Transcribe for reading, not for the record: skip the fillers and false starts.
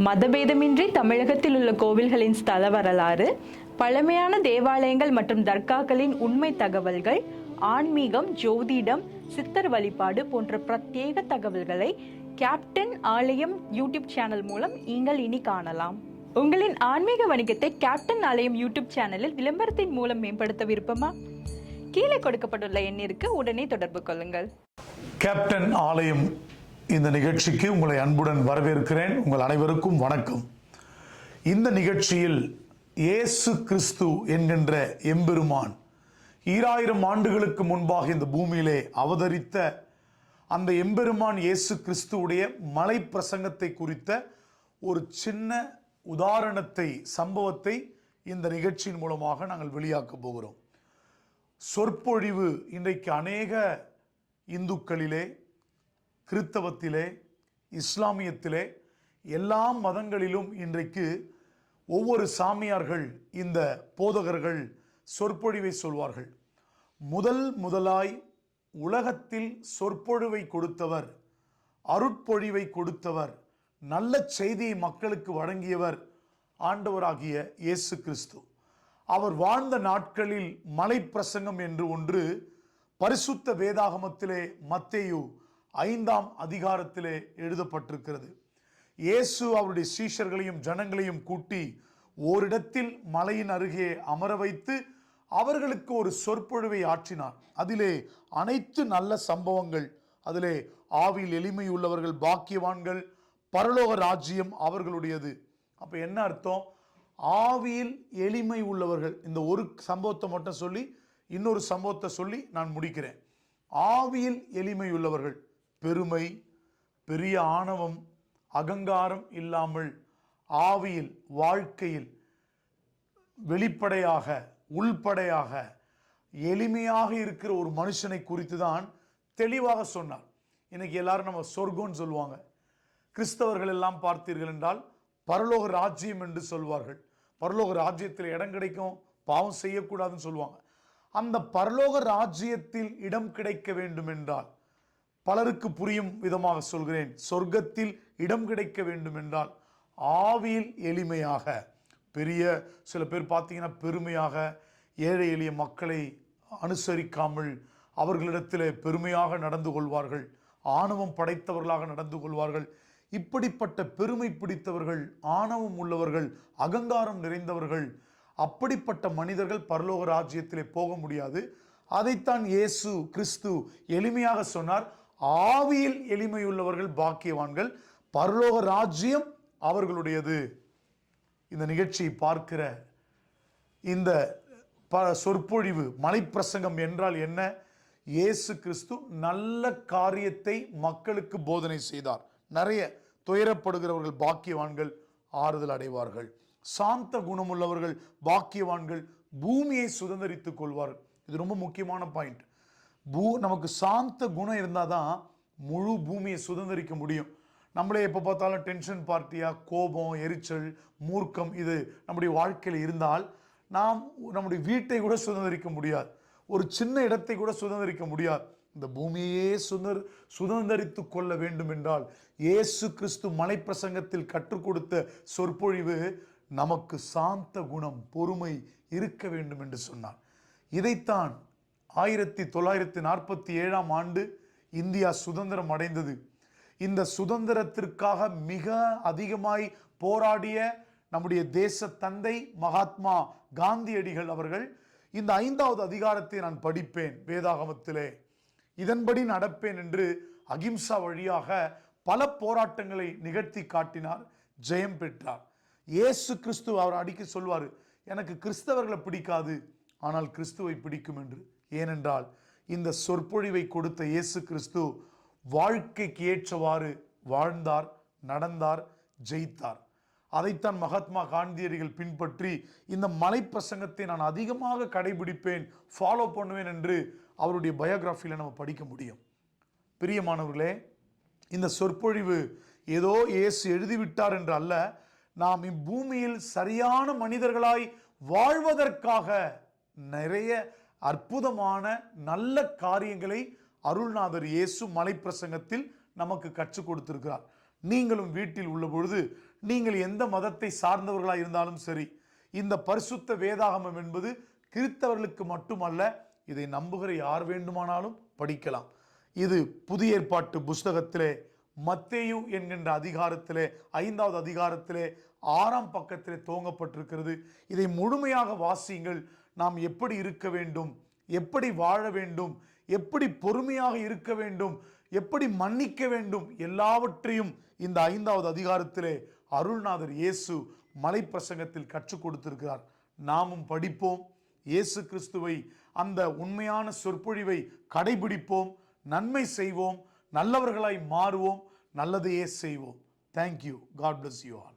மதபேதமின்றி தமிழகத்தில் உள்ள கோவில்களின் ஸ்தல வரலாறு, பழமையான தேவாலயங்கள் மற்றும் தர்காக்களின் உண்மை தகவல்கள், ஆன்மீகம், ஜோதிடம், சித்தர் வழிபாடு போன்ற பிரத்யேக தகவல்களை கேப்டன் ஆலயம் யூடியூப் சேனல் மூலம் நீங்கள் இனி காணலாம். உங்களின் ஆன்மீக வணிகத்தை கேப்டன் ஆலயம் யூடியூப் சேனலில் விளம்பரத்தின் மூலம் மேம்படுத்த விருப்பமா? கீழே கொடுக்கப்பட்டுள்ள எண்ணிற்கு உடனே தொடர்பு கொள்ளுங்கள். கேப்டன் ஆலயம் இந்த நிகழ்ச்சிக்கு உங்களை அன்புடன் வரவேற்கிறேன். உங்கள் அனைவருக்கும் வணக்கம். இந்த நிகழ்ச்சியில் இயேசு கிறிஸ்து என்கின்ற எம்பெருமான் 2000 ஆண்டுகளுக்கு முன்பாக இந்த பூமியிலே அவதரித்த அந்த எம்பெருமான் இயேசு கிறிஸ்துவுடைய மலை பிரசங்கத்தை குறித்த ஒரு சின்ன உதாரணத்தை, சம்பவத்தை இந்த நிகழ்ச்சியின் மூலமாக நாங்கள் வெளியாக்க போகிறோம். சொற்பொழிவு இன்றைக்கு அநேக இந்துக்களிலே, கிறித்தவத்திலே, இஸ்லாமியத்திலே, எல்லா மதங்களிலும் இன்றைக்கு ஒவ்வொரு சாமியார்கள், இந்த போதகர்கள் சொற்பொழிவை சொல்வார்கள். முதலாய் உலகத்தில் சொற்பொழிவை கொடுத்தவர், அருட்பொழிவை கொடுத்தவர், நல்ல செய்தியை மக்களுக்கு வழங்கியவர் ஆண்டவராகிய இயேசு கிறிஸ்து. அவர் வாழ்ந்த நாட்களில் மலை பிரசங்கம் என்று ஒன்று பரிசுத்த வேதாகமத்திலே மத்தேயு 5ஆம் அதிகாரத்திலே எழுதப்பட்டிருக்கிறது. இயேசு அவருடைய சீஷர்களையும் ஜனங்களையும் கூட்டி ஓரிடத்தில் மலையின் அருகே அமர வைத்து அவர்களுக்கு ஒரு சொற்பொழிவை ஆற்றினார். அதிலே அனைத்து நல்ல சம்பவங்கள், அதிலே ஆவியில் எளிமை உள்ளவர்கள் பாக்கியவான்கள், பரலோக ராஜ்யம் அவர்களுடையது. அப்ப என்ன அர்த்தம்? ஆவியில் எளிமை உள்ளவர்கள். இந்த ஒரு சம்பவத்தை மட்டும் சொல்லி இன்னொரு சம்பவத்தை சொல்லி நான் முடிக்கிறேன். ஆவியில் எளிமை உள்ளவர்கள், பெருமை, பெரிய ஆணவம், அகங்காரம் இல்லாமல் ஆவியில், வாழ்க்கையில் வெளிப்படையாக, உள்படையாக, எளிமையாக இருக்கிற ஒரு மனுஷனை குறித்து தான் தெளிவாக சொன்னார். இன்னைக்கு எல்லாரும் நம்ம சொர்க்கம்னு சொல்லுவாங்க. கிறிஸ்தவர்கள் எல்லாம் பார்த்தீர்கள் என்றால் பரலோக ராஜ்யம் என்று சொல்வார்கள். பரலோக ராஜ்யத்தில் இடம் கிடைக்கும், பாவம் செய்யக்கூடாதுன்னு சொல்லுவாங்க. அந்த பரலோக ராஜ்யத்தில் இடம் கிடைக்க வேண்டும் என்றால், பலருக்கு புரியும் விதமாக சொல்கிறேன், சொர்க்கத்தில் இடம் கிடைக்க வேண்டும் என்றால் ஆவியில் எளிமையாக, பெரிய சில பேர் பார்த்தீங்கன்னா பெருமையாக, ஏழை எளிய மக்களை அனுசரிக்காமல் அவர்களிடத்தில் பெருமையாக நடந்து கொள்வார்கள், ஆணவம் படைத்தவர்களாக நடந்து கொள்வார்கள். இப்படிப்பட்ட பெருமை பிடித்தவர்கள், ஆணவம் உள்ளவர்கள், அகங்காரம் நிறைந்தவர்கள், அப்படிப்பட்ட மனிதர்கள் பரலோக ராஜ்யத்திலே போக முடியாது. அதைத்தான் இயேசு கிறிஸ்து எளிமையாக சொன்னார். ஆவியில் எளிமையுள்ளவர்கள் பாக்கியவான்கள், பரலோக ராஜ்யம் அவர்களுடையது. இந்த நிகழ்ச்சியை பார்க்கிற இந்த சொற்பொழிவு, மலைப்பிரசங்கம் என்றால் என்ன? இயேசு கிறிஸ்து நல்ல காரியத்தை மக்களுக்கு போதனை செய்தார். நிறைய துயரப்படுகிறவர்கள் பாக்கியவான்கள், ஆறுதல் அடைவார்கள். சாந்த குணமுள்ளவர்கள் பாக்கியவான்கள், பூமியை சுதந்திரித்துக் கொள்வார்கள். இது ரொம்ப முக்கியமான பாயிண்ட். நமக்கு சாந்த குணம் இருந்தால் தான் முழு பூமியை சுதந்திரிக்க முடியும். நம்மளே எப்போ பார்த்தாலும் டென்ஷன் பார்ட்டியா, கோபம், எரிச்சல், மூர்க்கம் இது நம்முடைய வாழ்க்கையில் இருந்தால் நாம் நம்முடைய வீட்டை கூட சுதந்திரிக்க முடியாது, ஒரு சின்ன இடத்தை கூட சுதந்திரிக்க முடியாது. இந்த பூமியே சுதந்திரித்து கொள்ள வேண்டும் என்றால் இயேசு கிறிஸ்து மலை பிரசங்கத்தில் கற்றுக் கொடுத்த சொற்பொழிவு நமக்கு சாந்த குணம், பொறுமை இருக்க வேண்டும் என்று சொன்னார். இதைத்தான் 1947ஆம் ஆண்டு இந்தியா சுதந்திரம் அடைந்தது. இந்த சுதந்திரத்திற்காக மிக அதிகமாய் போராடிய நம்முடைய தேச தந்தை மகாத்மா காந்தியடிகள் அவர்கள் இந்த 5வது அதிகாரத்தை நான் படிப்பேன் வேதாகமத்திலே, இதன்படி நடப்பேன் என்று அகிம்சா வழியாக பல போராட்டங்களை நிகழ்த்தி காட்டினார், ஜெயம் பெற்றார். இயேசு கிறிஸ்து அவர் அடிக்க சொல்வார், எனக்கு கிறிஸ்தவர்களை பிடிக்காது, ஆனால் கிறிஸ்துவை பிடிக்கும் என்று. ஏனென்றால் இந்த சொற்பொழிவை கொடுத்த இயேசு கிறிஸ்து வாழ்க்கைக்கு ஏற்றவாறு வாழ்ந்தார், நடந்தார், ஜெயித்தார். அதைத்தான் மகாத்மா காந்தியடிகள் பின்பற்றி இந்த மலை பிரசங்கத்தை நான் அதிகமாக கடைபிடிப்பேன், ஃபாலோ பண்ணுவேன் என்று அவருடைய பயோகிராஃபியில் நம்ம படிக்க முடியும். பிரியமானவர்களே, இந்த சொற்பொழிவு ஏதோ இயேசு எழுதிவிட்டார் என்று அல்ல, நாம் இப்பூமியில் சரியான மனிதர்களாய் வாழ்வதற்காக நிறைய அற்புதமான நல்ல காரியங்களை அருள்நாதர் இயேசு மலை பிரசங்கத்தில் நமக்கு கற்றுக் கொடுத்திருக்கிறார். நீங்களும் வீட்டில் உள்ள பொழுது நீங்கள் எந்த மதத்தை சார்ந்தவர்களாக இருந்தாலும் சரி, இந்த பரிசுத்த வேதாகமம் என்பது கிறிஸ்தவர்களுக்கு மட்டுமல்ல, இதை நம்புகிற யார் வேண்டுமானாலும் படிக்கலாம். இது புதிய ஏற்பாட்டு புஸ்தகத்திலே மத்தேயு என்கின்ற அதிகாரத்திலே 5வது அதிகாரத்திலே 6ஆம் பக்கத்திலே துவங்கப்பட்டிருக்கிறது. இதை முழுமையாக வாசியுங்கள். நாம் எப்படி இருக்க வேண்டும், எப்படி வாழ வேண்டும், எப்படி பொறுமையாக இருக்க வேண்டும், எப்படி மன்னிக்க வேண்டும், எல்லாவற்றையும் இந்த 5வது அதிகாரத்திலே அருள்நாதர் இயேசு மலைப்பிரசங்கத்தில் கற்றுக் கொடுத்திருக்கிறார். நாமும் படிப்போம். இயேசு கிறிஸ்துவை, அந்த உண்மையான சொற்பொழிவை கடைபிடிப்போம், நன்மை செய்வோம், நல்லவர்களாய் மாறுவோம், நல்லதையே செய்வோம். Thank you. God bless you all.